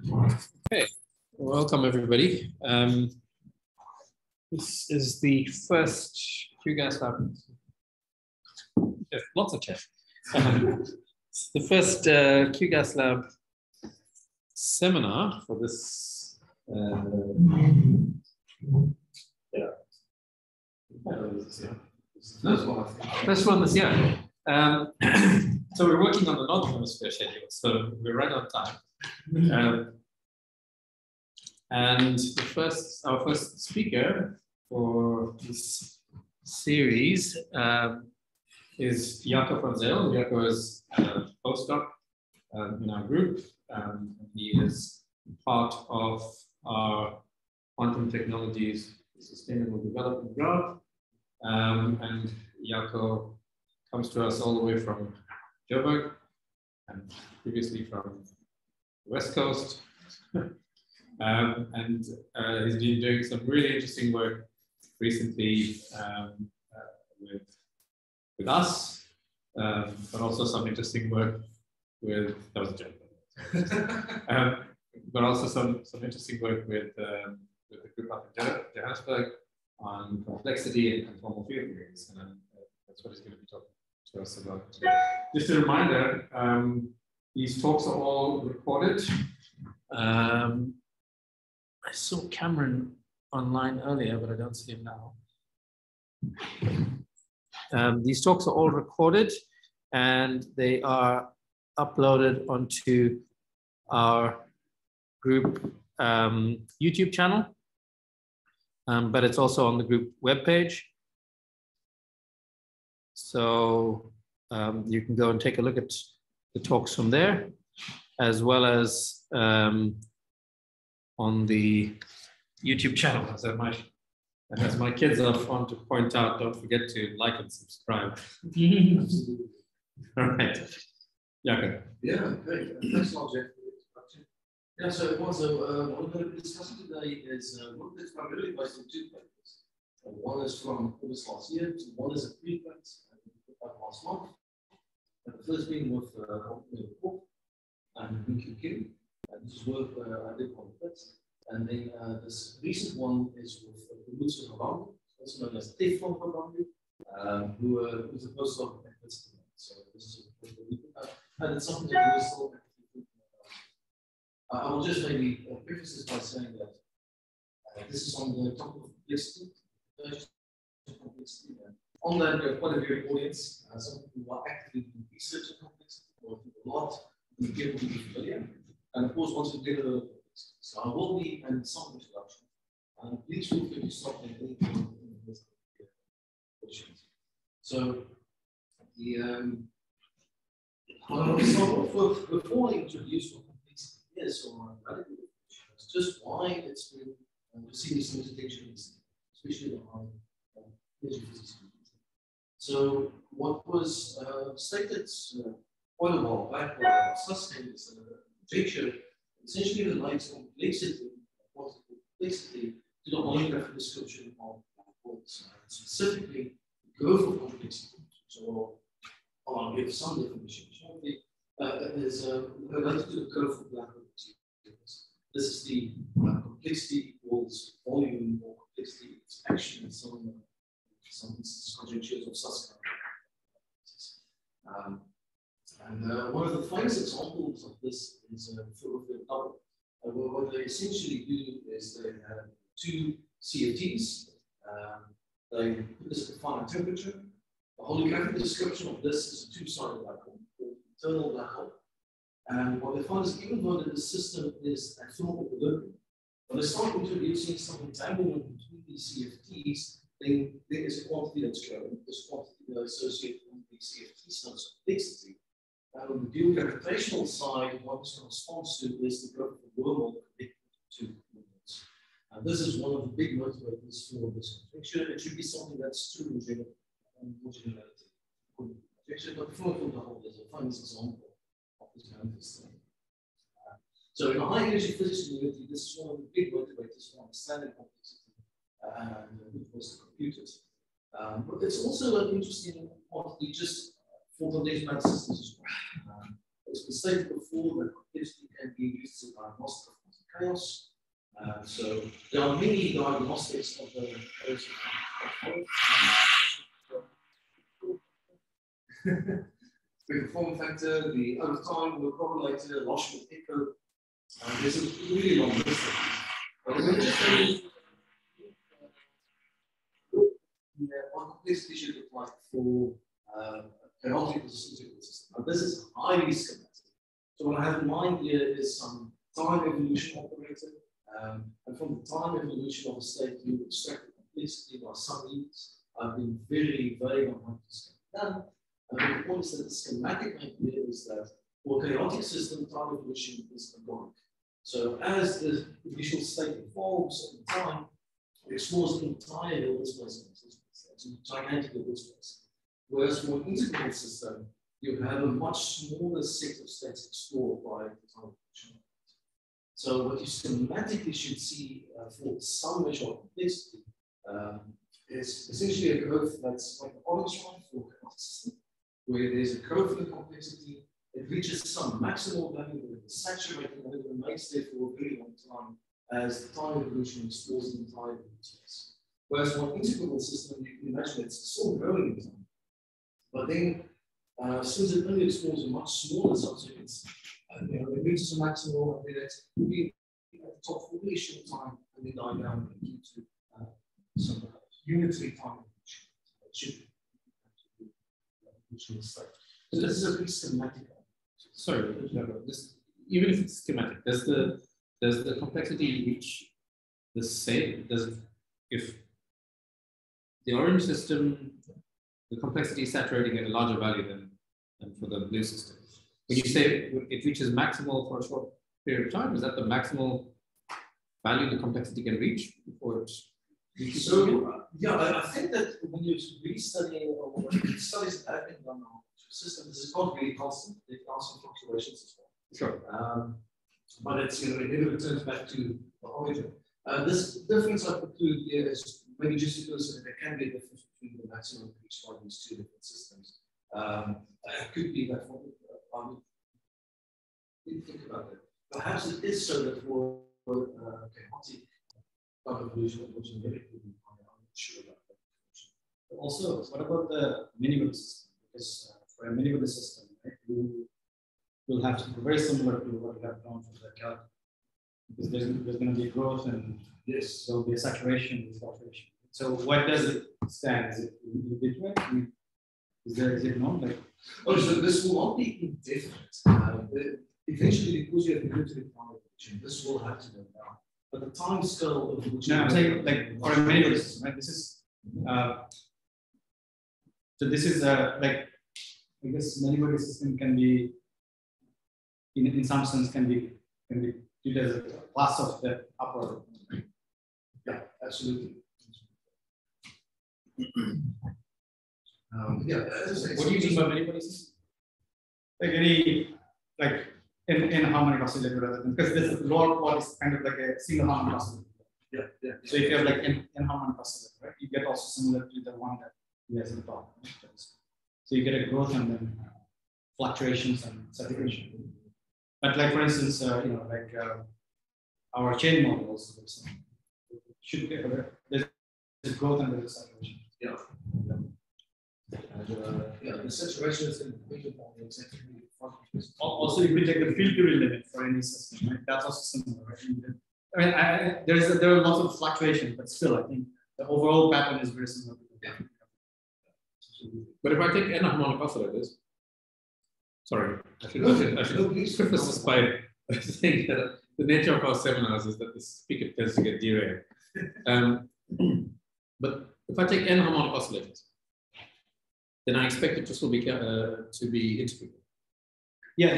Okay, welcome everybody. This is the first QGASLab. Yes, lots of chat. The first QGASLab seminar for this. First one this year. So we're working on the Northern Hemisphere schedule, so we're right on time. And our first speaker for this series is Jaco Van Zyl. Jaco is a postdoc in our group. He is part of our Quantum Technologies Sustainable Development Grant. And Jaco comes to us all the way from Joburg and previously from the West Coast. And he's been doing some really interesting work recently with us, but also some interesting work with, that was a joke. But also some interesting work with the group up in Johannesburg on complexity and conformal field theories. And that's what he's going to be talking to us about today. Just a reminder, these talks are all recorded. I saw Cameron online earlier, but I don't see him now. These talks are all recorded and they are uploaded onto our group YouTube channel, but it's also on the group webpage. So you can go and take a look at the talks from there, as well as on the YouTube channel. As my kids are fond to point out, don't forget to like and subscribe. All right. Jaco. Yeah, great. Thanks a lot, Jeff, for the introduction. Yeah, so what we're going to be discussing today is one that's primarily based on two papers. One is from August last year, one is a preprint last month. The first being with Report and QQ. This is work I did on FIT. And then this recent one is with Jaco Van Zyl, also known as Jaco Van Zyl, who is a postdoc at FIT. So this is a and it's something that we're still actively thinking about. I will just maybe preface this by saying that this is on the topic of complexity. On that, quite a big audience, some people who are actively doing research on complexity, or a lot of people who are familiar. And of course, once we get a so I will be in some introduction. Please feel free to stop me anything in this questions. So I will start off with, before I introduce what complexity is or radical definition, it's just why it's been receiving some attention, especially the high energy physics. So what was stated quite a while back by Sustain is a conjecture essentially relates complexity, to the holographic description of black holes. Specifically, the growth of complexity, so I'll give some definition shortly, is related to the curve of black holes. This is the complexity equals volume or complexity equals action in some instances, conjectures of Susskind. And one of the famous examples of this is Philip Double. What they essentially do is they have two CFTs. They put this at finite temperature. The holographic description of this is a two-sided black hole, called internal black hole. And what they find is given that the system is at thermal equilibrium, when they start introducing some entanglement between these CFTs, then there is a quantity that's growing. This quantity associated with the CFT sounds complexity. And on the dual gravitational side, what this corresponds to is the growth of the wormhole connected to wormholes. And this is one of the big motivators for this conjecture. It should be something that's true in general, more generality. But before I the whole, there's a famous example of this kind of thing. So in a high energy physics community, this is one of the big motivators for understanding complexity and it was to compute it. But it's also an interesting part we just for today's math systems as well. It's been stated before that complexity can be used as a diagnostic of chaos. So there are many diagnostics of the the form factor, the overtime, the correlator, loss with echo. There's a really long list of them. But we're just going what complexity should look like for a canonical system. Now, this is highly schematic. So what I have in mind here is some time evolution operator. And from the time evolution of a state, you extract the complexity by some units. I've been very vague on how this can be done. But the point is that the schematic idea is that for a chaotic system, time evolution is agonic. So as the initial state evolves in time, it explores the entire Hill displacement. It's a gigantic Hill displacement. Whereas for an integrated system, you have a much smaller set of states explored by the time evolution. So what you schematically should see for some measure of complexity is essentially a growth that's like the orange one for a chaotic system, where there's a growth in complexity. It reaches some maximal value that is saturated and it remains there for a very long time as the time evolution explores the entire space. Whereas for an integrable system, you can imagine it's still growing in time. But then, since it only explores a much smaller subsequence, it reaches a maximal and then it will be at the top for a really short time and then die down due to some unitary time evolution. It should be evolution state. So this is a pretty schematic. Sorry, this, even if it's schematic, does the complexity reach the same? If the orange system, the complexity is saturating at a larger value than for the blue system. When you say it reaches maximal for a short period of time, is that the maximal value the complexity can reach before it reaches? So yeah, I think that when you're restudying or studies that have been done on system, this is not really constant. There are some fluctuations as well. Sure. But it's, it never returns back to the origin. This difference I conclude here is maybe just because there can be a difference between the maximum reached by these two different systems. It could be that I didn't think about that. Perhaps it is so that for chaotic evolution, I'm not sure about that. But also, what about the minimal system? Because for a minimal system, right, you will have to be very similar to what we have done for the calc, because there's going to be growth and yes, there will be a saturation with fluctuation. So what does it stand? Is it indefinite? Is it not like? Oh, so this will not be indefinite. Eventually, because you have limited time evolution, this will have to go down. But the time scale of evolution. No, I'm saying like for a minimal system, right? This is so this is like, I guess many-body system can be, in some sense, can be viewed as a class of the upper. Yeah, absolutely. Yeah. What do you mean by many-body system? Like any, like in harmonic oscillator rather than, because this lower part is kind of like a single harmonic oscillator. Yeah, yeah. So if you have like in harmonic oscillator, right, you get also similar to the one that we have in the top. Right? So you get a growth and then fluctuations and saturation. But like for instance, like our chain model also should be there's growth and there's saturation. Yeah. And, yeah, the saturation is independent on the exactly. Also, if we take the field theory limit for any system, right, that's also similar, right? I mean, there are lots of fluctuations, but still, I think the overall pattern is very similar. Yeah. But if I take n harmonic oscillators, sorry, I should preface this by saying that the nature of our seminars is that the speaker tends to get derailed. But if I take n harmonic oscillators, then I expect it to still be integrable. Yeah,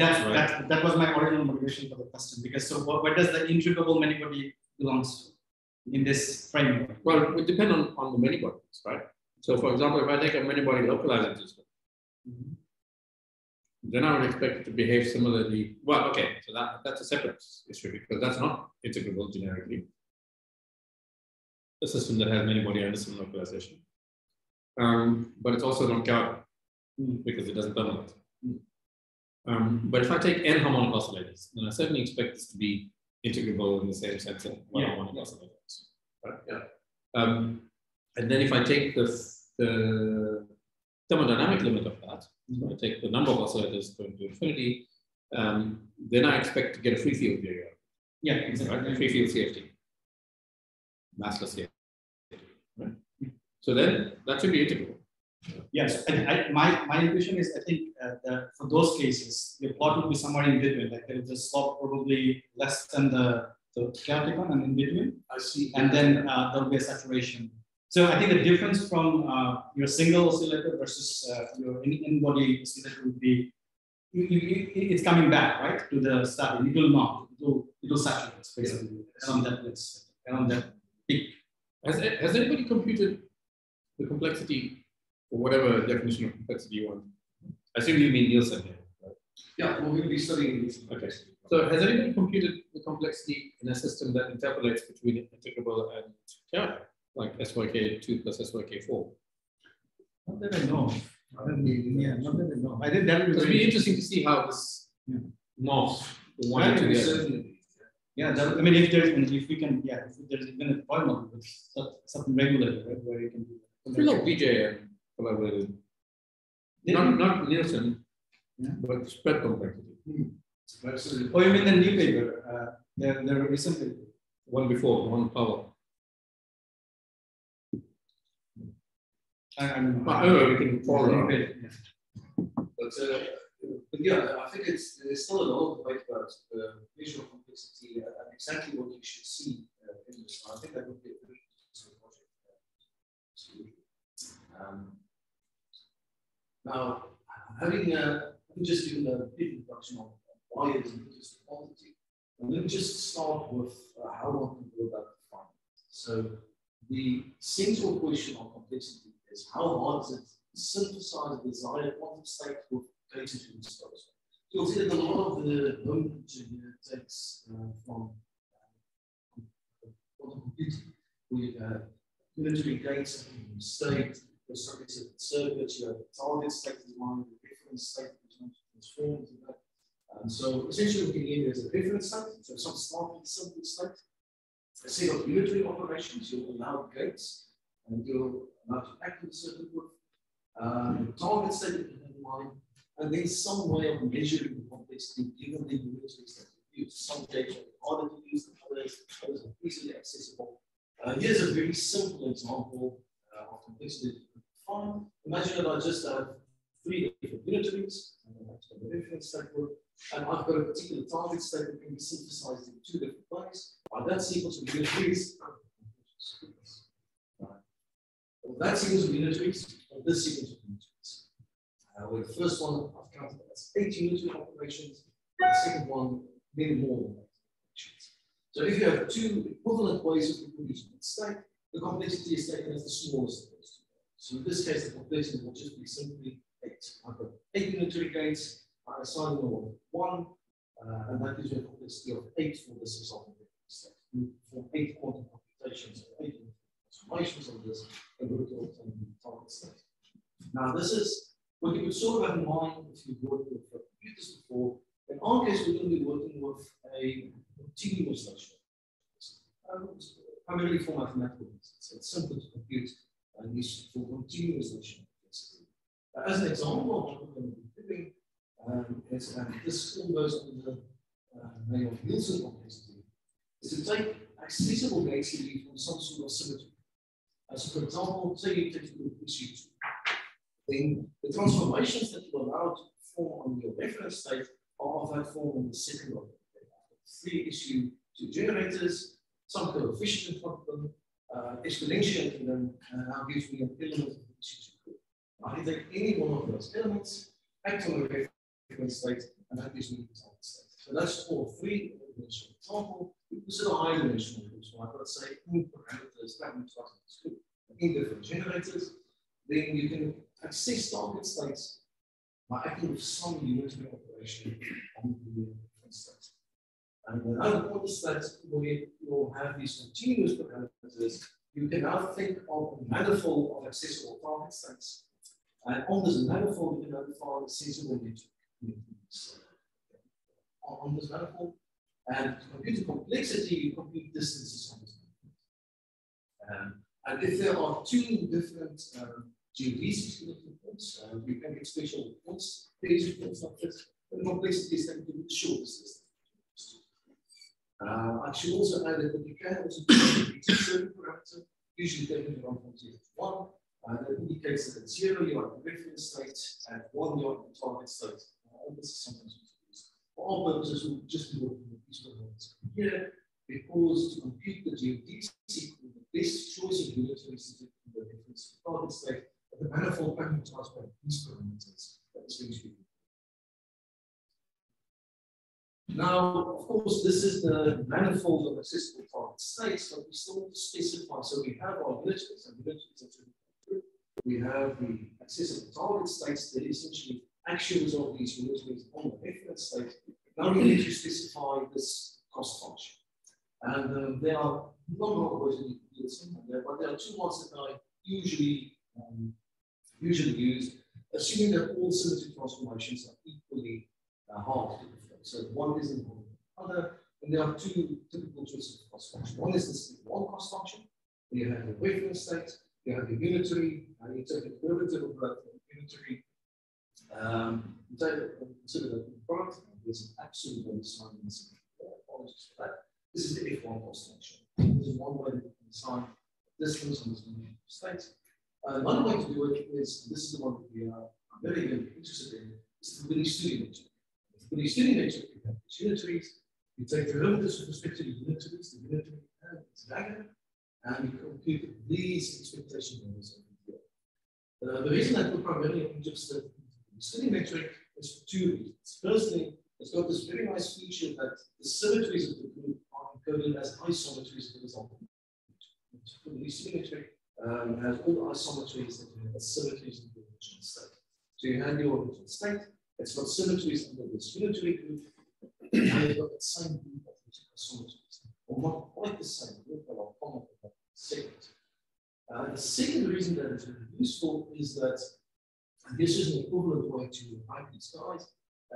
that was my original motivation for the question. Because so what does the integrable many-body belongs to in this framework? Well, it would depend on the many-bodies, right? So, for example, if I take a many-body localizing system, then I would expect it to behave similarly. Well, okay, so that's a separate issue because that's not integrable generically. A system that has many-body and some localization, but it's also not chaotic because it doesn't terminate. But if I take n harmonic oscillators, then I certainly expect this to be integrable in the same sense of one-on-one Yeah. oscillators. Right? Yeah. And then if I take the thermodynamic limit of that, so I take the number of oscillators going to infinity, then I expect to get a free field area. Yeah, exactly. Right? A free field CFT. Massless CFT. Right? So then that should be integral. Yes, my intuition is I think that for those cases, your plot will be somewhere in between. Like there is a slope probably less than the chaotic one and in between. I see. And then there will be a saturation. So I think the difference from your single oscillator versus your in-body oscillator would be it's coming back, right, to the starting. It will not. It will saturate basically around that peak. Has anybody computed the complexity, or whatever definition of complexity you want? I assume you mean Nielsen here, right? Yeah, we're going to be studying this. Okay. So has anybody computed the complexity in a system that interpolates between integrable and chaotic, like SYK2 plus SYK4? Not that I know. Not that I know. I did that. It would be interesting to see how this morphs from one to the other. Yeah, I mean, if we can, if there's even a polynomial with something regulated, right, where you can do that. I feel like VJ collaborated. Not Nielsen, but spread complexity. Oh, you mean the new paper? The recent paper. One before, one power. I don't know. We can follow. But yeah, I think there's still a lot of debate about the visual complexity and exactly what you should see in this. I think that would be a very interesting project. Now, having just given a big introduction on why it is an interesting quantity, let me just start with how one can go about defining it. So the central question on complexity is how hard is it to synthesize the desired quantum state with data to dispose. You'll see that a lot of the engineer takes from quantum computing. We have unitary gates and state, the circuits of the circuits, you have the target state in mind, the reference state which transforms into that. So essentially what you need is a reference state, so some slightly simple state, a set of unitary operations, you'll allow gates, and you'll allow to act in a certain way. The target state that you have in mind, and then some way of measuring the complexity given the unitary state you use. Some gates are harder to use than others are easily accessible. Here's a very simple example of complexity. Imagine that I just have 3 different unitaries, and I've got a reference state group, and I've got a particular target state that can be synthesized in 2 different ways. That sequence of unitaries, that sequence of unitaries, or this sequence of unitaries. Where the first one I've counted as 8 unitary operations, and the second one many more than 8 operations. So if you have 2 equivalent ways of reproducing that state, the complexity is taken as the smallest of those 2. So in this case, the complexity will just be simply 8. I've got 8 unitary gates, I assign them all 1, and that gives me a complexity of 8 for this example. For 8 quantum computations, or 8 transformations of this, and we're going to obtain the target state. Now, this is what you would sort of have in mind if you've worked with computers before. In our case, we're going to be working with a continuous notion. Primarily for mathematical reasons. It's simple to compute and useful for continuous notion. As an example of what we're going to be doing, this all goes under the name of Nielsen complexity, is to take accessible gates from some sort of symmetry. So, for example, say you take the issue 2. Then the transformations that you allow to perform on your reference state are of that form in the second order. 3 issue 2 generators, some coefficient in front of them, exponentiating them, and now gives me an element of issue 2. I can take any one of those elements, act on the reference state, and that gives me the target state. So that's for 3-dimensional example. We consider high dimensional groups, like let's say in parameters, that means in different generators. Then you can access target states by acting with some unitary operation on the reference state. And another point is that when you have these continuous parameters, you can now think of a manifold of accessible target states. And on this manifold, you can now define a sensible network. On this manifold, And to compute the complexity, you compute distances on this. And if there are two different geodesics connecting points, we can get special points, phase points like this. The complexity is taken to be the shortest distance. I should also add that you can also do a certain parameter, usually taken from 0 to 1. That indicates that at 0 you are in the reference state, and 1 you are in the target state. This is sometimes used. For our purposes, we'll just be working with these parameters here, because to compute the geodesic, the best choice of units is in the reference target state, but the manifold parameterized by these parameters that is going to be. Now, of course, this is the manifold of accessible target states, but we still want to specify. So we have our unit space, and unit space we have the accessible target states that essentially actions of these unit spaces on the reference state. Now we need to specify this cost function. And there are a number of ways we can do this, but there are two ones that I usually use, assuming that all symmetry transformations are equally hard to perform. So one is involved in the other, and there are two typical choices of cost function. One is this one cost function, where you have the reference state, you have the unitary, and you take the derivative of that unitary. Consider that in front, there's an absolute value sign in this. Apologies for that. This is the F1 cost function. This is one way that you can assign distance on this one state. Another way to do it is, this is the one that we are very, very interested in, is the Billy-Student metric. The Billy-Student metric, you have these unitaries, you take derivatives with respect to the unitaries, the unitary and its dagger, and you compute these expectation values over here. The reason that we're primarily interested in the Billy-Student metric is for two reasons. Firstly, it's got this very nice feature that the symmetries of the group are encoded as isometries, for example. The Billy-Student metric has all the isometries that you have as symmetries in the original state. So you have your original state, it's got symmetries under this unitary group, and you've got the same group of isometries. Well, not quite the same group, but I'll comment on that in a second. The second reason that it's really useful is that this is an equivalent way to write these guys,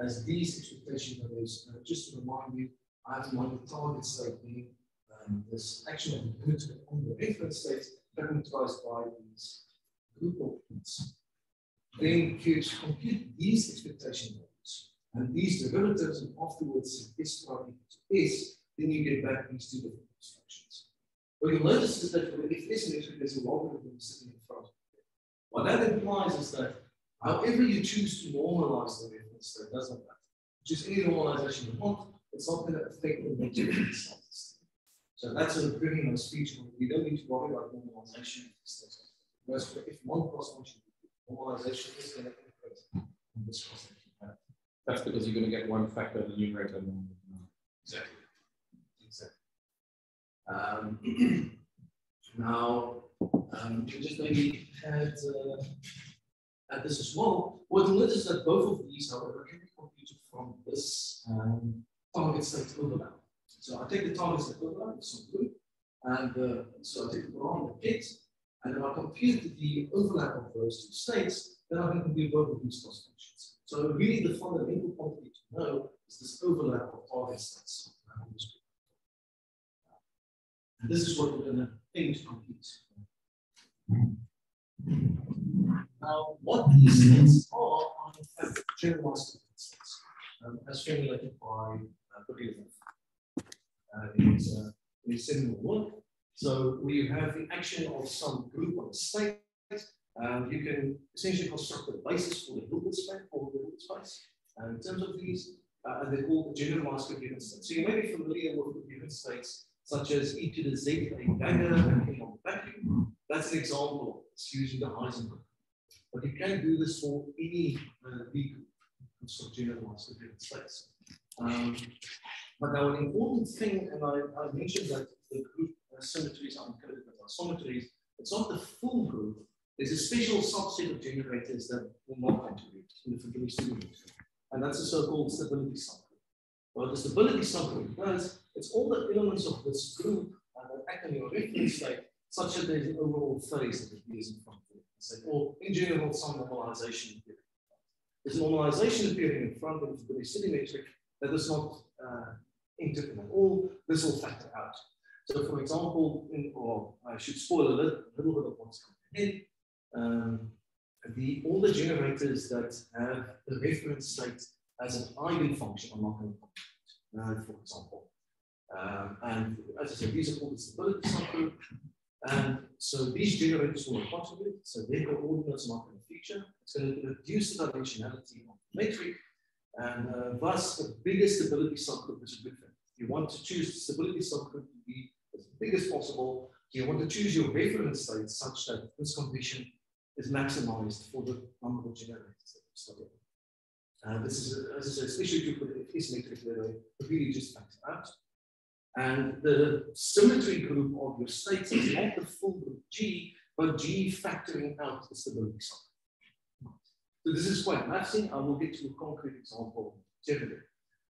as these expectation values, just to remind you, I have my target state being this action of the unitary on the reference state, parameterized by these group of points. Then you compute these expectation values and these derivatives, and afterwards S equal to S, then you get back these two different constructions. What you'll notice is that for the FS metric, there's a logarithm sitting in front of you. What that implies is that however you choose to normalize the reference state doesn't matter. Choose any normalization you want, it's not going to affect the metric itself. So that's a very nice feature. We don't need to worry about normalization. Whereas for F1 cross function, normalization is going to occur on this cross function. That's because you're going to get one factor in the numerator. Exactly. Now, we just maybe add this as well. What you'll notice is that both of these, however, can be computed from this target state overlap. So I take the target state overlap, some group, and so I take the parameter kit, and if I compute the overlap of those two states, then I can compute both of these cost functions. So really the fundamental quantity to know is this overlap of target states. And this is what we're going to aim to compute. Now, what these states are in fact generalized states, as formulated by Kopiav. In similar work. So we have the action of some group of states. You can essentially construct the basis for the Hilbert space or the Hilbert space. In terms of these, and they're called generalized coherent states. So you may be familiar with coherent states such as e to the z a dagger acting on the vacuum. That's an example. It's using the Heisenberg. But you can do this for any V group, construct generalized coherent states. But now an important thing, and I mentioned that the group symmetries are encoded as isometries. It's not the full group. There's a special subset of generators that will not contribute in the Billy-Student metric, and that's the so-called stability subgroup. What the stability subgroup does, it's all the elements of this group that act on your reference state, such that there's an overall phase that appears in front of it. Or in general, some normalization appearing. There's normalization appearing in front of the Billy-Student metric that is not interconnect. All this will factor out. So, for example, or I should spoil a little bit of what's coming in. All the generators that have the reference state as an eigenfunction are not going to compute, for example. And as I said, these are called the stability subgroup. And so these generators will not contribute, so their coordinates are not going to feature. It's going to reduce the dimensionality of the metric, and thus the biggest stability subgroup is a good thing. You want to choose the stability subgroup to be as big as possible. You want to choose your reference state such that this condition is maximized for the number of generators that you study. This is, as I said, especially if you put it in metric where they really just factor out. And the symmetry group of your states is not the full group G, but G factoring out the stability subgroup. So this is quite mathsy. I will get to a concrete example generally.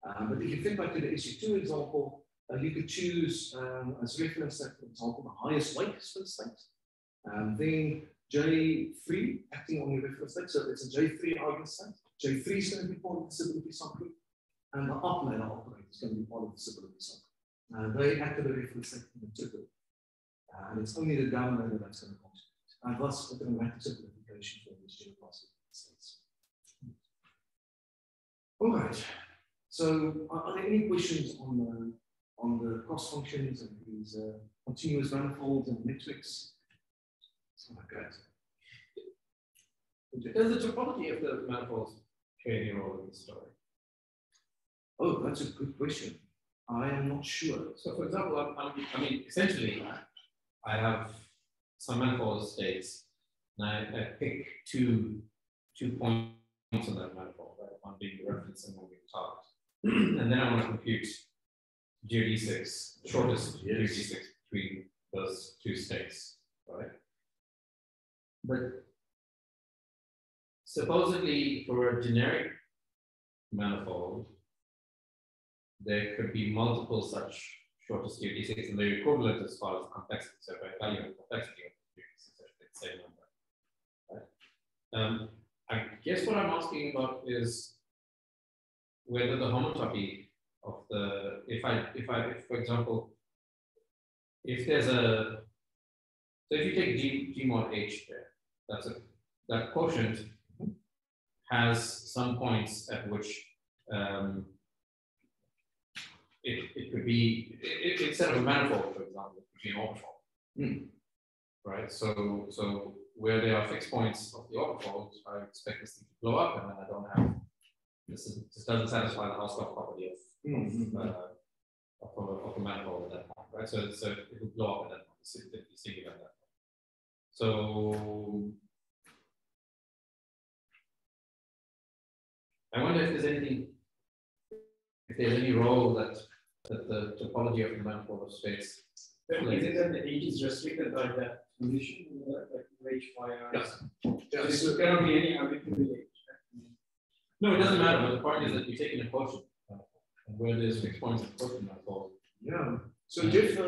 But if you think back to the SU2 example, you could choose as reference state, for example, the highest weight spin state. Then J3 acting on your reference state. So it's a J3 eigenstate. J3 is going to be part of the stability subgroup. And the up ladder operator is going to be part of the stability subgroup. They act as a reference state in the triple. And it's only the down ladder that's going to contribute. And thus, a dramatic simplification for these generalized states. All right. So, are there any questions on the cross functions and these continuous manifolds and metrics? Something like that. Does the topology of the manifolds play any role in the story? Oh, that's a good question. I am not sure. So, for example, I mean, essentially, I have some manifold states, and I pick two points on that manifold, right? One being the reference and one being the target. And then I want to compute GOD6, shortest GOD6 between those two states, right? But supposedly for a generic manifold, there could be multiple such shortest GOD6 and they're equivalent as far as complexity. So if I value the complexity of the GOD6, it's the same number. Right? I guess what I'm asking about is whether the homotopy of the, if for example, if there's a, so if you take G mod H there, that quotient has some points at which it could be, instead of a manifold, for example, it could be an orbifold. Right? So where there are fixed points of the orbifold, I expect this thing to blow up, and then I don't have, this doesn't satisfy the Hausdorff property of the manifold at that point, right? So it will blow up at that point, it's singular at that point. So I wonder if there's any role that the topology of the manifold of space. Is it that the H is restricted by that condition, like H, Y, R? Yes. So there cannot be any arbitrary H. No, it doesn't matter. But the point is that you take in a quotient, and where there's fixed points in the quotient manifold. Yeah. So Jeff, as I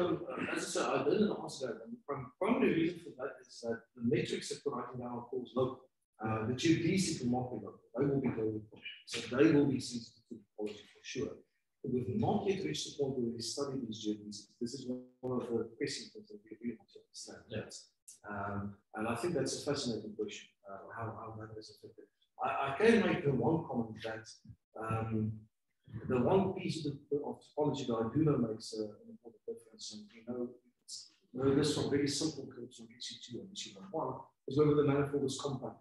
said, I didn't answer that. And the primary reason for that is that the metrics that we're writing down are called local. The geodesic will not be local. They will be global. So they will be sensitive to topology for sure. But we've not yet reached the point where we study these geodesics. This is one of the pressing things that we really want to understand. Yes. And I think that's a fascinating question, how that is affected. I can make the one comment that the one piece of topology that I do know makes an important difference, and you know this from very simple curves from SU2 and SU1 is whether the manifold is compact.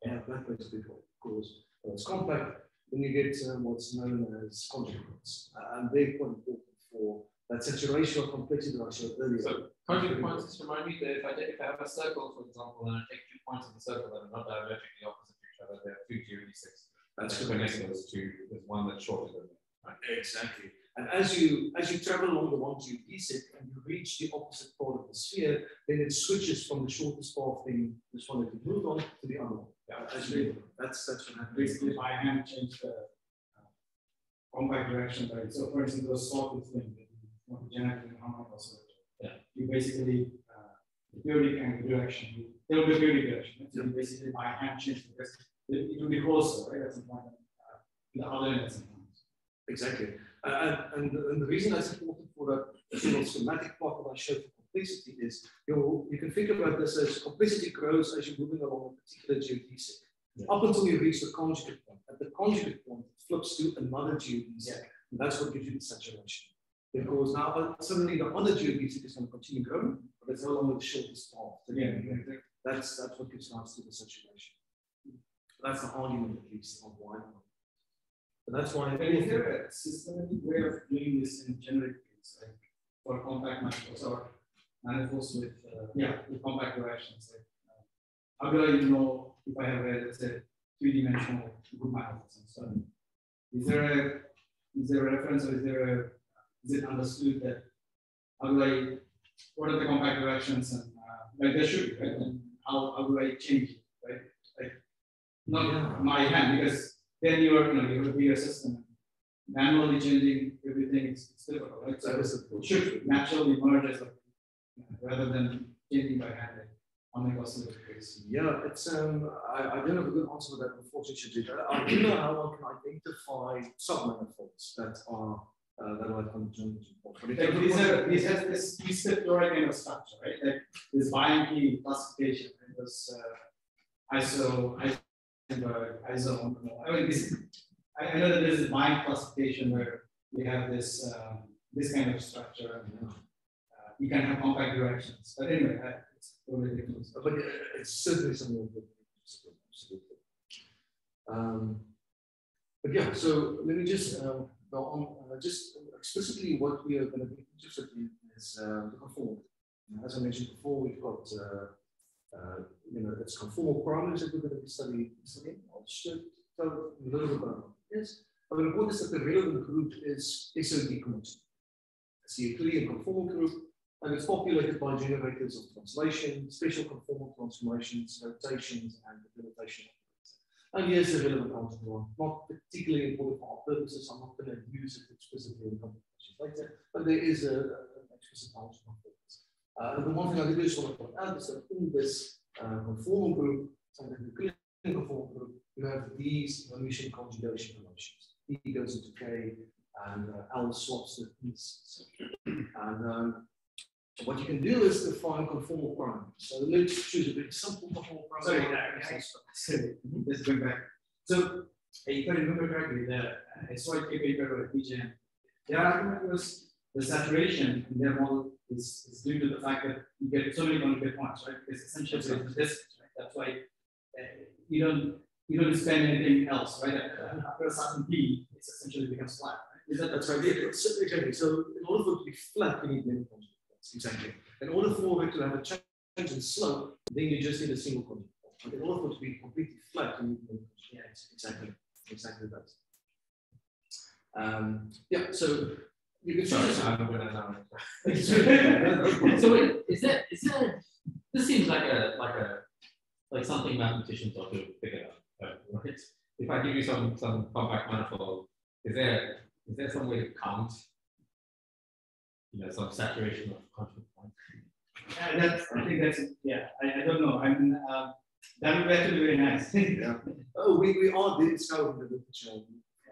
Yeah, that makes a big role, because when it's compact, then you get what's known as conjugates, and they're quite important for that saturation of complexity that I showed earlier. So conjugate points just remind me that if I have a circle, for example, and I take 2 points in the circle that are not diametrically opposite to each other, there are 2 GOD6. That's connect those two. There's one that's shorter than the other. Exactly. And as you travel along the one GOD6 and you reach the opposite part of the sphere, then it switches from the shortest path thing, this one that you moved on, to the other one. Yeah, that's what happens. Basically, if I hand change the compact direction, right? So, for instance, those sorted thing that you want to generate in harmonic oscillator. Yeah. You basically the periodic and direction. There will be a periodic direction. Right? So you basically by hand change the it will be closer, right? That's important. The other end. Exactly. And the reason that's important for the sort of schematic plot that I showed for complexity is you can think about this as complexity grows as you're moving along a particular geodesic. Up until you reach the conjugate point. At the conjugate point, it flips to another geodesic. And that's what gives you the saturation. Because now suddenly the other geodesic is going to continue growing, but it's no longer the shortest path. That's what gives rise to the saturation. That's the argument, at least, of why. But that's why. Is there a systematic way of doing this in generic case, like for compact manifolds or manifolds with with compact directions? Like, how do I know if I have a, let's say, three-dimensional group manifolds and so on? Is there a reference, or is it understood that what are the compact directions, and like there should be, right? And how do I change it, right? Like not my hand, because then you have a bigger system. Manually changing everything is difficult, right? So it should naturally merge as rather than changing by hand. Yeah, it's I don't have a good answer for that, unfortunately. I do know how one can identify submanifolds that are conjoined. Like these has this twisted fluoride kind of structure, right? Like this Bianchi classification, right? This ISO. I mean, I know that there's a Bianchi classification where we have this this kind of structure, and you can have compact directions. But anyway, it's totally different. But it's certainly something that absolutely. But yeah, so let me just go on. Just explicitly, what we are going to be interested in is the conformal. As I mentioned before, we've got it's conformal primaries that we're going to be studying. I'll just tell a little bit about this. But the point is that the relevant group is SOD conformal. It's the Euclidean conformal group, and it's populated by generators of translation, special conformal transformations, notations, and delimitation. And here's the relevant algebra, not particularly important for our purposes. I'm not going to use it explicitly in complications later, but there is an explicit algebra for this. The one thing I do just want to point out is that in this conformal group, and the Euclidean conformal group, you have these Hermitian conjugation relations. E goes into K, and L swaps to E's. And what you can do is define conformal primaries. So let's choose a very simple conformal primary. Let's go back. So if I remember correctly, the SYK paper with PGM, their argument was the saturation in their model is due to the fact that you get so many conjugate points, right? Because essentially it's the distance, right? That's why you don't spend anything else, right? After a certain P, it essentially becomes flat, right? That's right. Exactly. So in order for it to be flat, you need many conjugate points. Exactly. In order for it to have a change in slope, then you just need a single conjugate point. But in order for it to be completely flat, you need many conjugate points. Exactly that. Yeah. So you can So wait, is there this seems like something mathematicians ought to figure out, right? If I give you some compact manifold, is there some way to count some saturation of conjugate points? I think that's I don't know. I mean that would be actually very nice. Yeah. Oh, we are discovering the literature.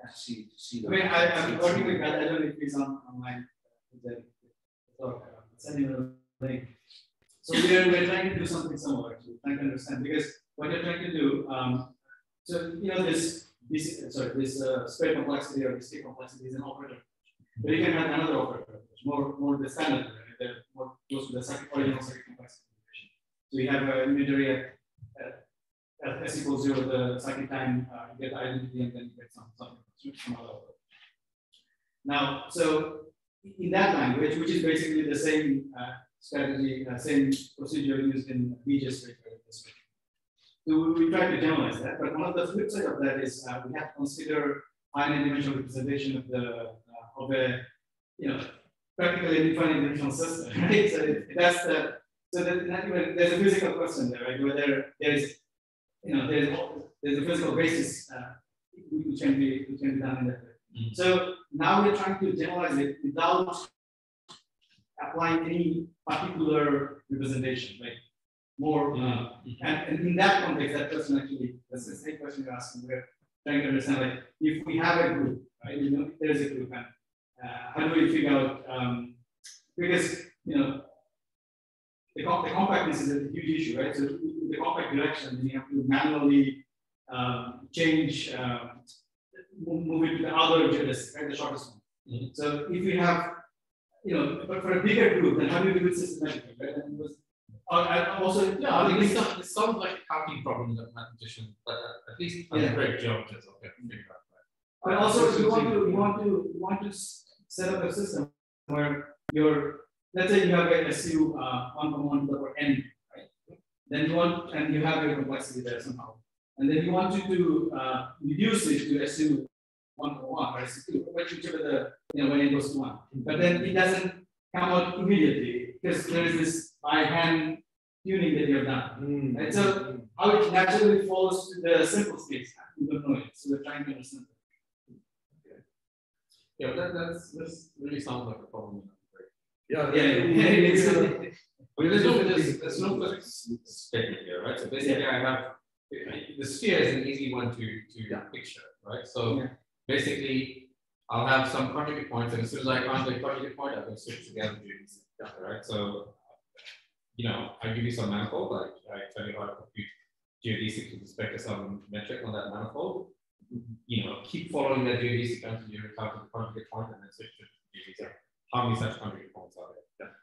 To see that. I mean, I'm working with that. I don't know if it's online. Send you a link. So we're trying to do something similar, actually, trying to understand, because what you're trying to do, so this square complexity or discrete complexity is an operator, but you can have another operator, more the standard, right? More close to the original circuit complexity. So you have a unitary at s equals 0, the cycle time, you get the identity, and then you get something from other operator. Now, so in that language, which is basically the same strategy, same procedure used in BGS paper. So we try to generalize that, but one of the flip side of that is we have to consider finite dimensional representation of a practically infinite dimensional system, right? So there's a physical question there, right? Whether there's a physical basis which can be done in that way. Mm-hmm. So now we're trying to generalize it without applying any particular representation, like more. And in that context, that question actually, that's the same question you're asking. We're trying to understand, like, if we have a group, right? There's a group, and how do we figure out, because, you know, the compactness is a huge issue, right? So in the compact direction, you have to manually change, move it to the other geodesic, right? The shortest one. Mm-hmm. So if you have, you know, but for a bigger group, then how do you do it systematically, right? And it was, also, yeah, I think it sounds like a counting problem that mathematicians, but at least great geometrists okay, figure out. But also, you want to set up a system where you're, let's say you have a SU 1 to the power n, right? Then you want, and you have your complexity there somehow, and then you want to reduce it to SU 1 or SU 2, whichever the, you know, when it goes to 1. But then it doesn't come out immediately because there is this by hand tuning that you've done. Right? So how it naturally follows to the simple space, you don't know it. So we're trying to understand that. Yeah, that really sounds like a problem. Yeah. There's no physics statement here, right? So basically, I have the sphere is an easy one to picture, right? So basically, I'll have some conjugate points, and as soon as I find the conjugate point, I can switch to the other geodesic, right? So, you know, I give you some manifold, like I tell you how to compute geodesic with respect to some metric on that manifold. You know, keep following that geodesic until you encounter the conjugate point, and then switch to geodesic. How many such conjugate points are there?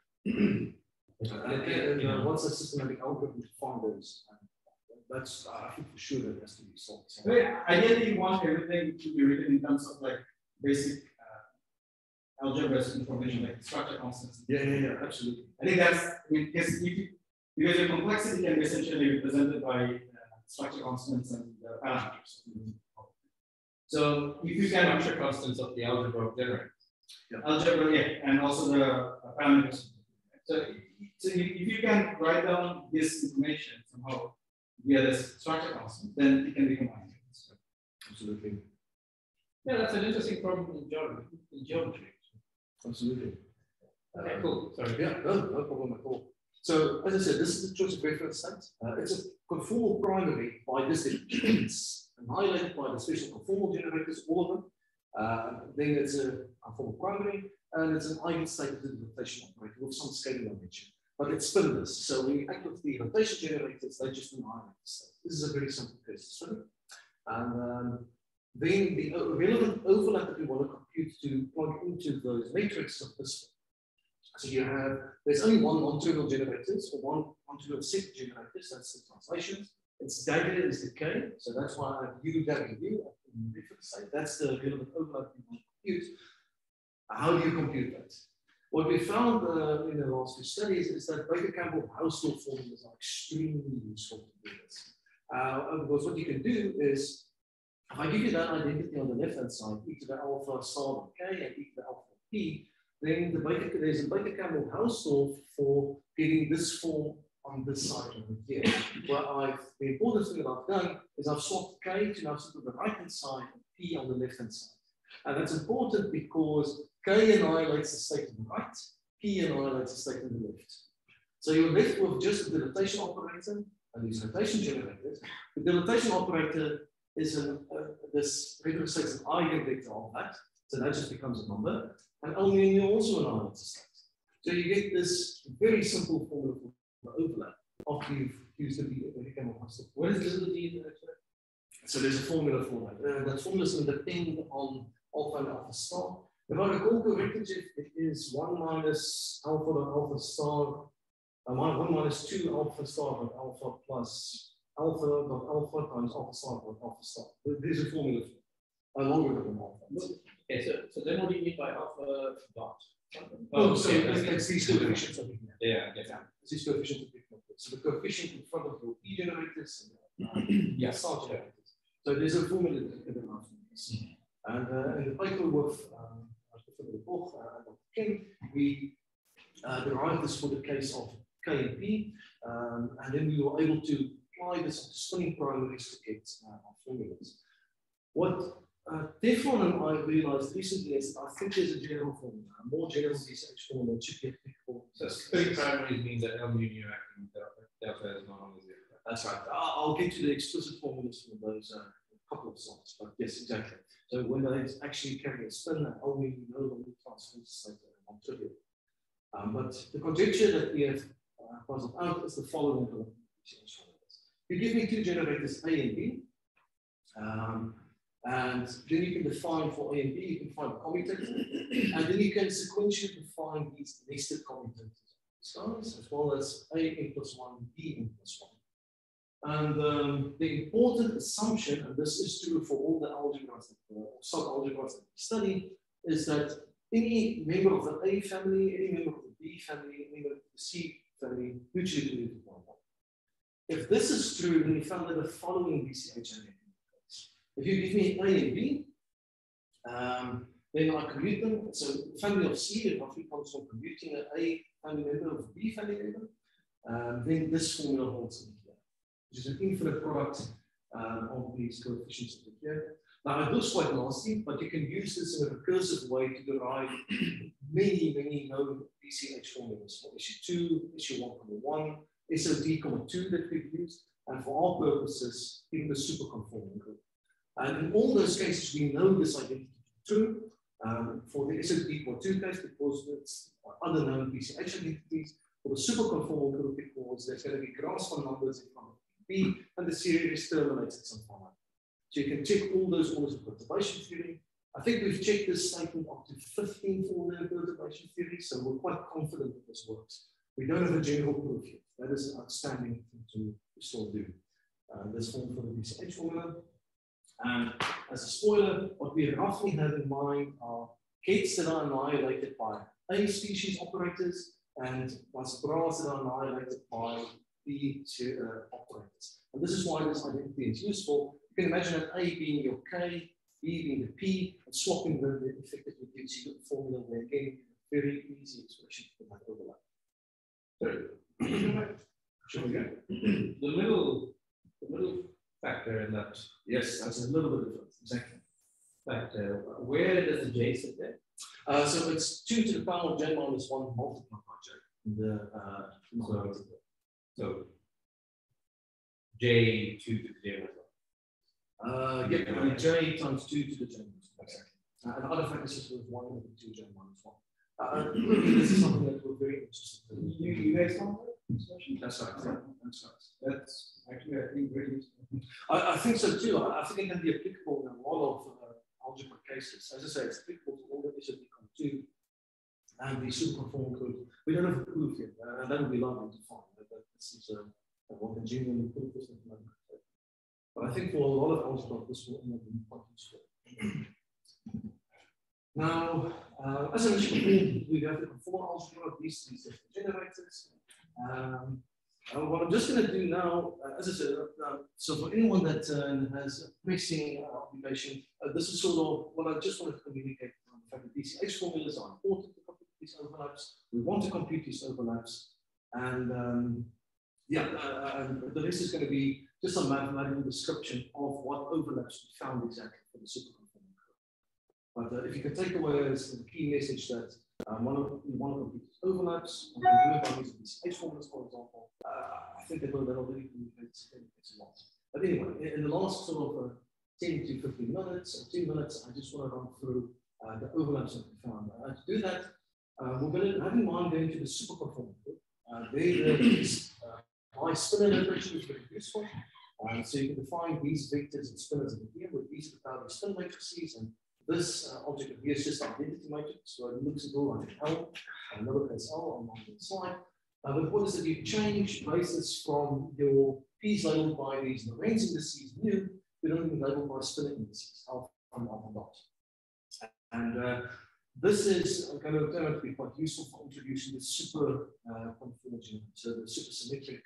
What's a systematic algorithm to find those? That's I think for sure that has to be solved. Ideally, you want everything to be written in terms of like basic algebra information, like structure constants. Yeah, absolutely. I think that's because your complexity can be essentially represented by structure constants and parameters. So if you can structure constants of the algebra of generators. Algebra, and also the parameters. So if you can write down this information somehow via the structure constant, then it can be combined. Absolutely. Yeah, that's an interesting problem in geometry. Absolutely. Okay, cool. Sorry. Yeah, no problem at all. So, as I said, this is the choice of reference set. It's a conformal primary by this definition, annihilated by the special conformal generators, all of them. Then it's a conformal primary, and it's an eigenstate of the rotation operator with some scaling dimension. But it's spinless. So when you act with the rotation generators, they just annihilate the state. This is a very simple case study. And then the relevant overlap that we want to compute to plug into those matrices of this. So you have, there's only one non-trivial generators, or one trivial set of generators, that's the translations. Its data is the K, so that's why I have UW, that's the relevant overlap we want to compute. How do you compute that? What we found in the last few studies is that Baker-Campbell-Hausdorff formulas are extremely useful to do this. Because what you can do is, if I give you that identity on the left-hand side, e to the alpha star of K and e to the alpha of P, then there's a Baker-Campbell-Hausdorff for getting this form on this side over here. Where the important thing that I've done is I've swapped K to now sit on the right-hand side and P on the left-hand side. And that's important because K annihilates the state on the right, P annihilates the state on the left. So you're left with just the dilatation operator and these rotation generators. The dilatation operator is this represents an eigenvector of that, so that just becomes a number. And only you also annihilate the state. So you get this very simple formula for the overlap after you've used the Baker-Campbell-Hausdorff. What is this? So there's a formula for that. That formula is going to depend on alpha and alpha star. If I recall correctly, it is 1 minus alpha dot alpha star, 1 minus 2 alpha star dot alpha plus alpha dot alpha times alpha star dot alpha star. There's a formula for it, logarithm alpha. Okay, so then what do you mean by alpha dot? So it's these coefficients of Yeah. It's these coefficients of so the coefficient in front of your E generators and star generators. So there's a formula that can derive from this. And in the paper with Dr. Kim, we derived this for the case of K and P, and then we were able to apply this to spinning primaries to get our formulas. What Teflon and I realized recently is I think there's a general formula, a more general research formula that should be applicable. So spinning primaries means that L mu acting delta is not on the zero. That's right. I'll get to the explicit formulas for those couple of slides, but yes, exactly. So when they actually carry a spin, and how we know the loop transfer state are non-trivial. But the conjecture that we have puzzled out is the following. You give me two generators A and B, and then you can define for A and B, you can find a commutator, and then you can sequentially define these nested commutators, as well as A n plus 1, B n plus 1. And the important assumption, and this is true for all the algebras, sub-algebras that we study, is that any member of the A family, any member of the B family, any member of the C family, mutually exclusive of one. If this is true, then we found that the following BCH are if you give me A and B, then I commute them. So the family of C roughly comes from commuting an A family member of a B family member. Then this formula holds in here, which is an infinite product of these coefficients over here. Now it looks quite nasty, but you can use this in a recursive way to derive many known BCH formulas for issue 2, issue 1.1, SOD, 2 that we've used, and for our purposes, even the superconforming group. And in all those cases, we know this identity to be true. For the SOD 2 case, because it's other known BCH identities. For the superconformal group, because there's going to be Grassmann numbers in front of B, and the series terminates at some point. So you can check all those orders of perturbation theory. I think we've checked this statement up to 15 for the perturbation theory, so we're quite confident that this works. We don't have a general proof yet. That is an outstanding thing to still do. This form for the BCH formula. And as a spoiler, what we roughly have in mind are gates that are annihilated by A species operators and bras that are annihilated by B operators. And this is why this identity is useful. You can imagine that A being your K, B being the P, and swapping them effectively gives you the formula where again, very easy expression for that overlap. Should we go? The middle factor in that. Yes, that's a little bit different. Exactly. Factor. Where does the J sit there? So it's 2 to the power of J minus 1 multiplied by J. So J 2 to the J minus 1. Yeah, J times 2 to the J minus 1. Exactly. And other factors is with 1 over 2 J minus 1. This is something that we're very interested in. You guys know that? That's right. Yeah, that's right. That's actually, I think, very useful. I think so too. I think it can be applicable in a lot of algebra cases. As I say, it's applicable to all the SOD2 and the superconformal group. We don't have a proof yet, and that would be lovely to find. But this is one can genuinely prove this. But I think for a lot of algebra, this will end up being quite useful. Now, as I mentioned before, we have the conformal algebra of these different generators. What I'm just going to do now, as I said, so for anyone that has a pressing obligation, this is sort of what I just wanted to communicate on the fact that BCH formulas are important to compute these overlaps. We want to compute these overlaps. And the rest is going to be just a mathematical description of what overlaps we found exactly for the superconformal curve. But if you can take away as the key message that we want to compute overlaps, we can do it by using BCH formulas, for example. I think that will really communicate a lot. But anyway, in the last sort of 10 to 15 minutes, or 2 minutes, I just want to run through the overlaps that we found. To do that, we're going to have in mind going to the superconformal group. There is my spinner notation is very useful. So you can define these vectors and spinners over here with these without the spin matrices, and this object of here is just identity matrix, so it looks at all like an L, and lowercase L on the slide. But what is it? You change bases from your P's labeled by these Lorentz indices mu to them labeled by spinner indices, alpha and alpha dot. And this is going to turn out to be quite useful for introducing the super conformal generators, so the supersymmetric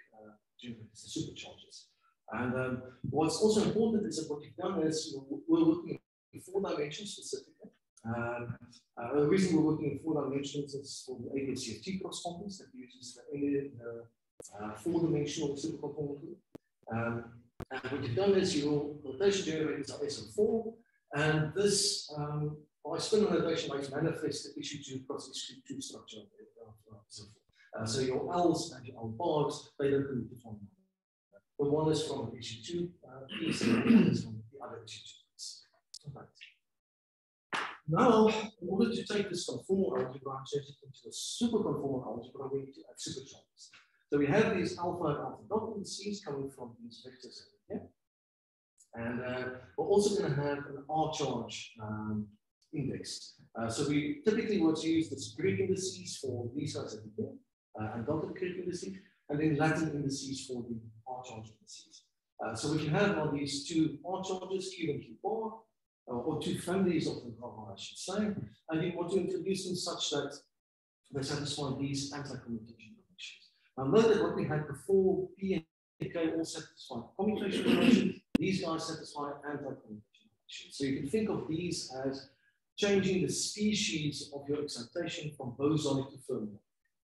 generators, the superchargers. And what's also important is that what you've done is we're working in 4 dimensions specifically. The reason we're working in 4 dimensions is for the ADS-CFT correspondence that uses the 4-dimensional superconformal group. And what you've done is your rotation generators are SO4, and this by spinner notation makes manifest the issue 2 cross issue 2 structure. So your L's and your L bars, they don't commute to one another. The one is from issue 2 piece, and the one is from the other issue 2 piece. Okay. Now, in order to take this conformal algebra and change it into a super conformal algebra, we need to add supercharges. So we have these alpha and alpha dot indices coming from these vectors over here. And we're also going to have an R charge index. So we typically what's used is Greek indices for these guys over here, and dotted Greek indices, and then Latin indices for the R charge indices. So we can have on these two R charges, Q and Q bar, or two families of the grammar, I should say, and you want to introduce them such that they satisfy these anti-commutation relations. Now note that what we had before, P and K all satisfy commutation relations, these guys satisfy anti-commutation relations. So you can think of these as changing the species of your excitation from bosonic to fermionic.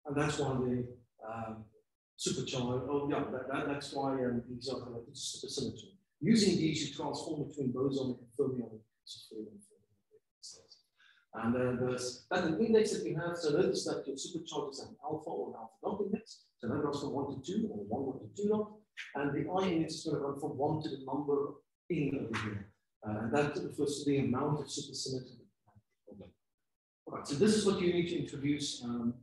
And that's why they supercharge, that's why these are connected to supersymmetry. Using these, you transform between bosonic and fermionic. And there's an index that we have. So notice that your supercharge is an alpha or an alpha dot index. So that goes from 1 to 2 or 1 to 2 dot. And the I index is going to run from 1 to the number in over here. And that refers to the amount of supersymmetry. All right, so this is what you need to introduce for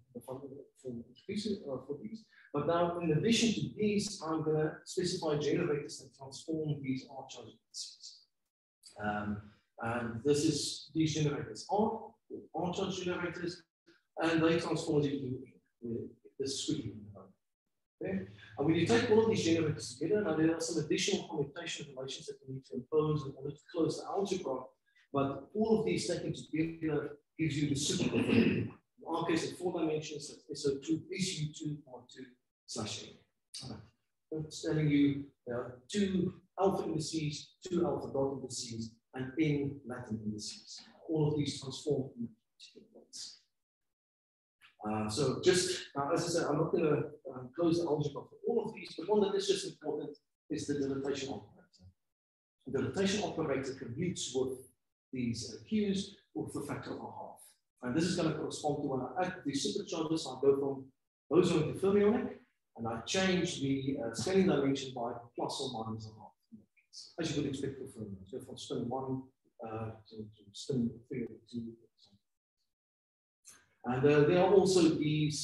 these. But now, in addition to these, I'm going to specify generators that transform these R charge indices. And this is these generators are R charge generators, and they transform it into this squeaky. Okay? And when you take all of these generators together, now there are some additional commutation relations that we need to impose in order to close the algebra. But all of these taken together gives you the super conformal. In our case, in 4 dimensions, that's SO2 SU2.2/A. It's telling you there are 2 alpha indices, 2 alpha dot indices, and in Latin indices. All of these transform in particular points. So just, as I said, I'm not going to close the algebra for all of these, but one that is just important is the dilatation operator. The dilatation operator commutes with these Qs with a factor of 1/2. And this is going to correspond to when I add the supercharges, I go from bosonic to fermionic, and I change the scaling dimension by plus or minus 1/2. As you would expect for fermions. So from spin 1 to spin 3 to 2. And there are also these,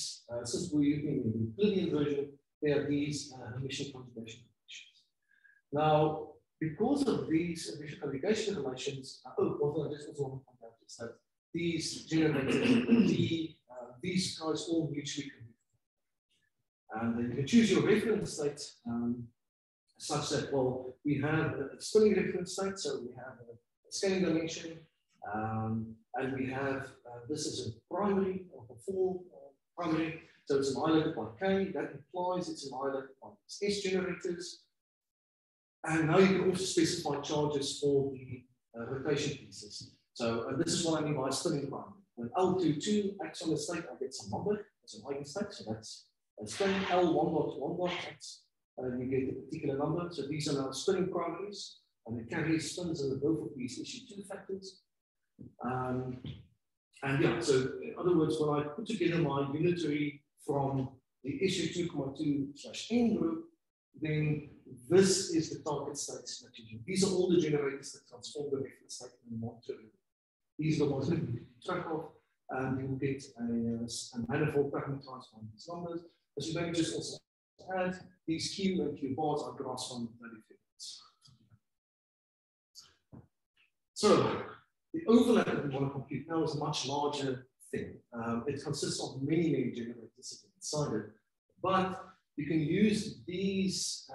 since we're using the Euclidean version, there are these emission conjugation relations. Now, because of these emission conjugation relations, what I just also want to point out is that these generators, these guys all mutually commute. And you can choose your reference state such that, well, we have a spinning reference state, so we have a scaling dimension, and we have, this is a primary, or a full primary, so it's annihilated by K, that implies it's annihilated by S generators. And now you can also specify charges for the rotation pieces. So this is what I mean by a spinning primary. When L22 acts on the state, I get some number, it's an eigenstate, so that's a spin. L1.1 acts, you get a particular number. So these are now spinning primaries, and the carry spins in the both of these SU2 factors. And yeah, so in other words, when I put together my unitary from the SU2.2/N group, then this is the target states that you do. These are all the generators that transform the reference state in the monitor. These are the ones that you keep track of, and you will get a manifold parameterized by these numbers. As you may just also add, these Q and Q bars are graphs from 35. So the overlap that we want to compute now is a much larger thing. It consists of many generators inside it, but you can use these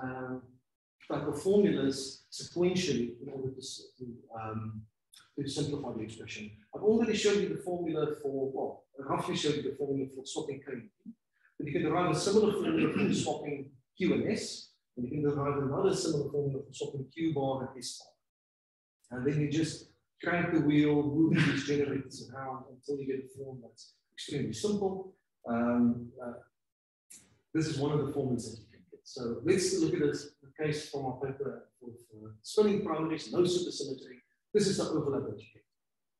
type of formulas sequentially in order to simplify the expression. I've already showed you the formula for, well, I roughly showed you the formula for swapping K and Q, but you can derive a similar formula for swapping Q and S, and you can derive another similar formula for swapping Q bar and S bar. And then you just crank the wheel, moving these generators around until you get a form that's extremely simple. This is one of the formulas that you can get. So let's look at this, the case from our paper with spinning primaries, no supersymmetry. This is the overlap that you get.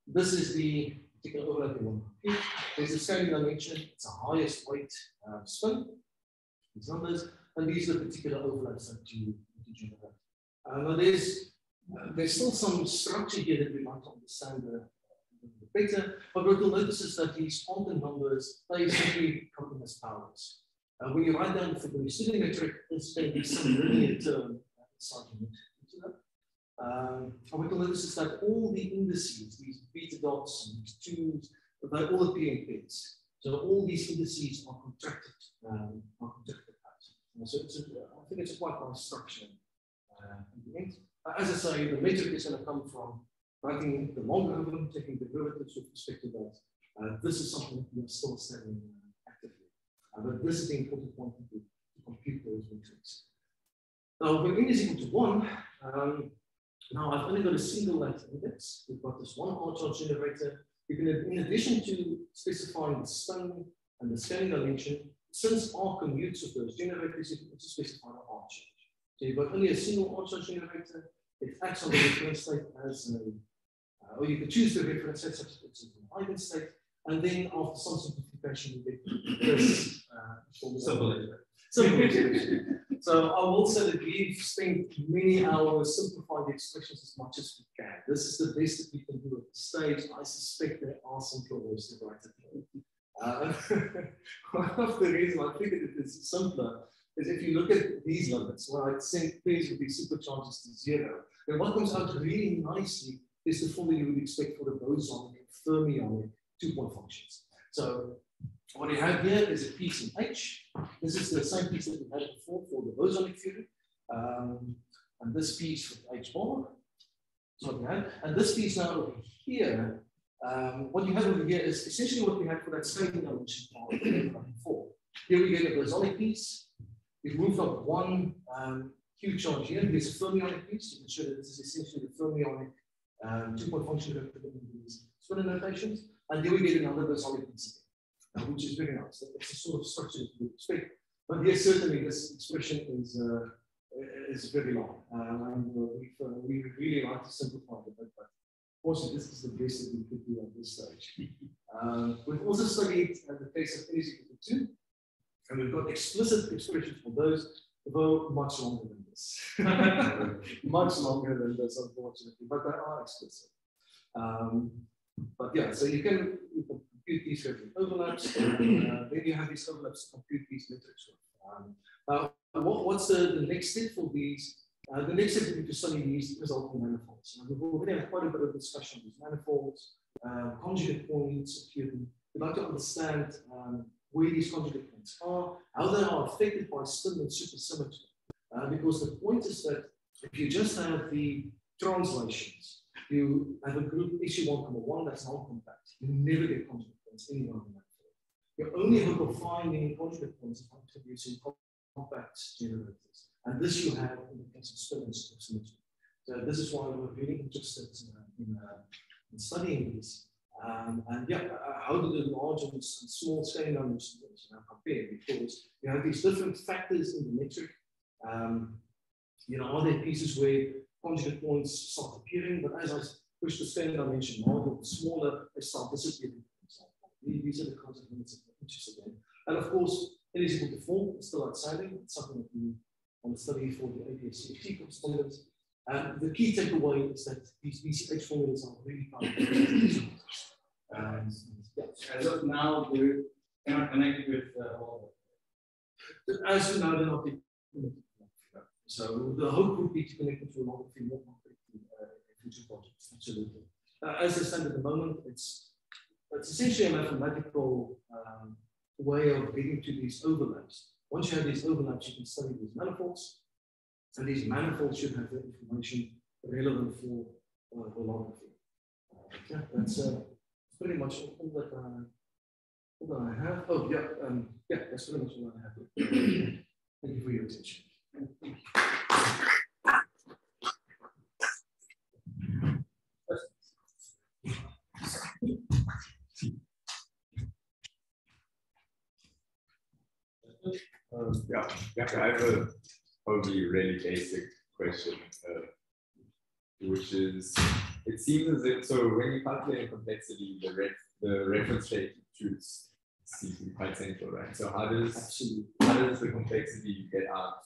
This is the particular overlap you want to compute. There's a scaling dimension, it's a highest weight spin, these numbers, and these are the particular overlaps that you generate. Now there's still some structure here that we want to understand better. But what you'll notice is that these quantum numbers, they simply come as powers. When you write down the Fibonacci studio metric, there's going to be some linear term inside the metric. And what you'll notice is that all the indices, these beta dots and these twos, they all appear in pairs. So all these indices are contracted out. So I think it's a quite nice structure in the end. As I say, the metric is going to come from writing the logarithm, taking derivatives with respect to that. This is something that we are still studying actively. But this is the important point to compute those metrics. Now, when n is equal to 1, now I've only got a single length index. We've got this one R-charge generator. You can, in addition to specifying the spin and the scaling dimension, since R commutes with those generators, you can also specify an R-charge. So you've got only a single R-charge generator. It acts on the reference state as a, or you can choose the reference state such that it's an eigenstate, and then after some simplification, you get this simple. So I will say that we've spent many hours simplifying the expressions as much as we can. This is the best that we can do at this stage. I suspect there are simpler ways to write it. One of the reasons I think that it is simpler is if you look at these limits, where I send pairs with these supercharges to 0, then what comes out really nicely is the formula you would expect for the bosonic and fermionic two-point functions. So what we have here is a piece in H. This is the same piece that we had before for the bosonic theory. And this piece with H bar. That's what we had. And this piece now over here, what you have over here is essentially what we had for that scaling dimension part before. Here we get a bosonic piece. We've moved up one Q charge here. Here's a fermionic piece. You can show that this is essentially the fermionic two-point function that we put in these spinor notations. And here we get another bosonic piece again, which is very nice. It's a sort of structure that you would expect. But here, certainly, this expression is very long. And we really like to simplify it. But fortunately, this is the best that we could do at this stage. We've also studied the case of n is equal to 2. And we've got explicit expressions for those, though much longer than this. Much longer than this, unfortunately, but they are explicit. But yeah, so you can compute these certain overlaps, and then you have these overlaps to compute these metrics. What's the next step for these? The next step would be to study these resulting manifolds. We've already had quite a bit of discussion on these manifolds, conjugate points. We'd like to understand where these conjugate points are, how they are affected by spin and supersymmetry. Because the point is that if you just have the translations, you have a group SU1,1 that's non-compact. You never get conjugate points anywhere on the manifold. Your only hope of finding conjugate points is by introducing compact generators. And this you have in the case of spin and supersymmetry. So this is why we're really interested in studying these. And yeah, how do the large and small scale numbers compare? Because you have these different factors in the metric. Are there pieces where conjugate points start appearing? But as I push the scale dimension larger, smaller, they start disappearing. These are the kinds of limits that we're interested in. And of course, n is equal to 4. It's still outstanding. It's something that we want to study for the APS-CFT correspondence. And the key takeaway is that these BCH formulas are really powerful. And as of now, they cannot connect with all of them. As of now, they're not connected. So the hope would be to connect it to a lot of more concrete future projects. Absolutely. As I stand at the moment, it's essentially a mathematical way of getting to these overlaps. Once you have these overlaps, you can study these manifolds. And these manifolds should have the information relevant for holography. Yeah, that's pretty much all that I have. Oh, yeah, that's pretty much all I have. Thank you for your attention. I have a probably really basic question, which is, it seems as if, so when you calculate complexity, the reference state truths seems to be quite central, right? So how does the complexity you get out,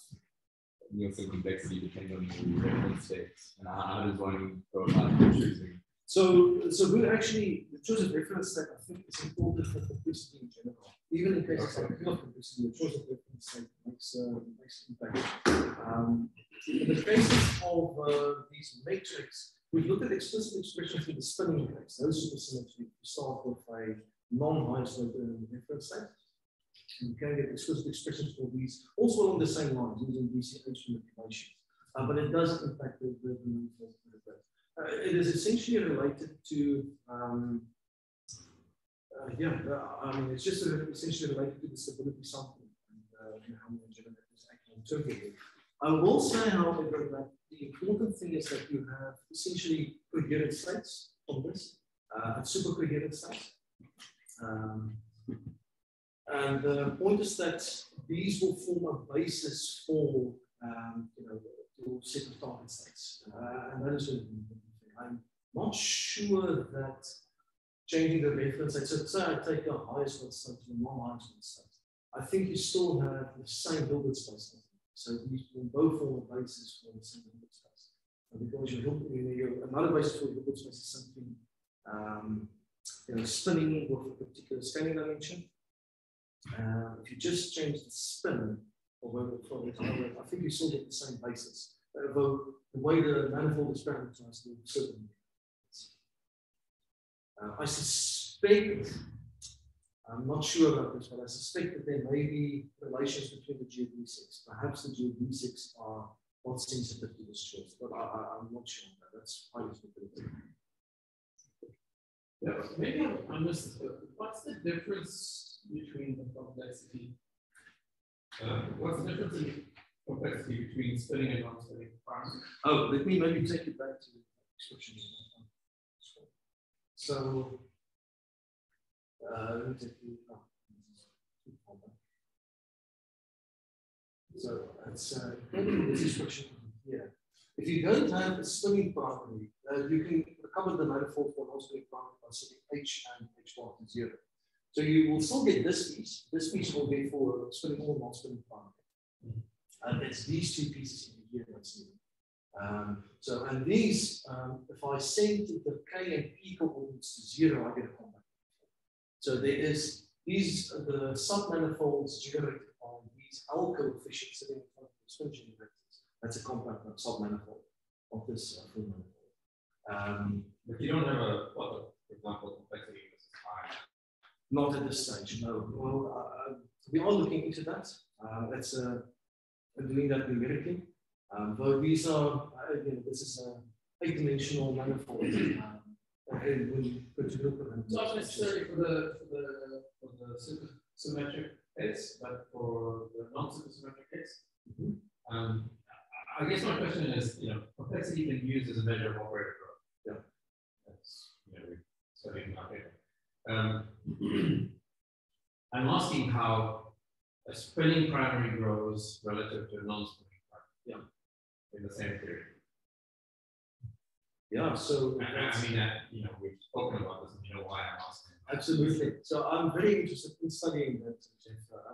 Nielsen complexity, depend on the reference states? And how does one go about choosing? So we actually, the choice of reference set, I think, is important for complexity in general. Even in cases like pure complexity, the choice of reference set makes impact. In the cases of these matrix, we've looked at explicit expressions for the spinning index. Those supersymmetry, we start with a non-highest reference set. You can get explicit expressions for these, also along the same lines, using BCH manipulations. But it does impact the manifold a little bit. It is essentially related to, I mean, it's just essentially related to the stability sampling and how many generators act on turbulence. I will say, however, that the important thing is that you have essentially coherent states on this, and super coherent states. And the point is that these will form a basis for, your set of target states. And that is really important. I'm not sure that changing the reference state, so say I take the highest one state to the non-highest one state, I think you still have the same Hilbert space. So these will both form a basis for the same Hilbert space. Because another basis for the Hilbert space is something spinning with a particular scaling dimension. If you just change the spin, I think you still get the same basis. Although the way the manifold is parameterized will certainly. I suspect, I'm not sure about this, but I suspect that there may be relations between the GeoD6. Perhaps the GeoD6 are not sensitive to this choice, but I'm not sure that. That's highly speculative. Yeah, maybe I missed. What's the difference between the complexity? What's the difference in complexity between spinning and non-spinning? Oh, let me maybe take it back to the description. So, let me take you. So it's this description here. If you don't have a spinning primary, you can recover the manifold for non-spinning primary by setting H and H1 to 0. So you will still get this piece. This piece will be for spinning or non-spinning primary. And it's these two pieces in here that's needed. So, and these, if I send the K and P coordinates to 0, I get a compact. So there is these, the submanifolds generated by these L coefficients sitting in front of the spin generators. That's a compact submanifold of this full manifold. But you don't have a plot, for example, complexity is high. Not at this stage, no. Well, we are looking into that. That's doing that numerically. But these are, this is a 8-dimensional manifold. Not necessarily for the symmetric case, but for the non-supersymmetric case. I guess my question is, complexity can be used as a measure of operator growth. Yeah, that's we're studying our paper. I'm asking how a spinning primary grows relative to a non-spinning primary. Yeah, in the same period. Yeah, so I mean, we've spoken about this, and you know why I'm asking. Absolutely. So I'm very interested in studying that.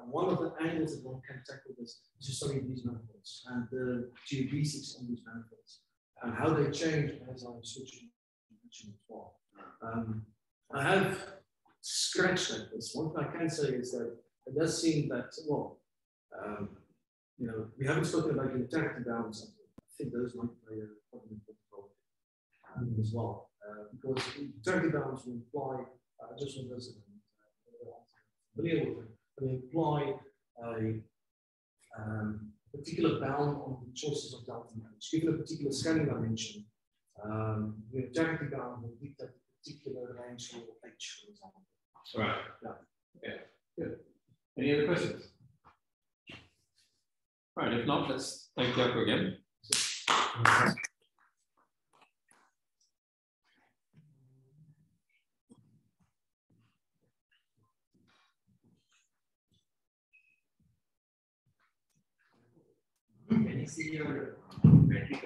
One of the angles that one can tackle this is to study these manifolds and the GeoD6 on these manifolds and how they change as I switch as well. I have scratched at this. One thing I can say is that it does seem that, well, we haven't spoken about interactive balance. I think those might play a quite important role as well. Because interactive balance will imply, just on this, familiar with it, they imply a particular bound on the choices of delta manage. Given a particular scaling dimension, the interactive bound will dictate a particular range for H, for example. Right. Yeah. Okay. Good. Any other questions? All right. If not, let's thank Jaco again. Can you see your metric?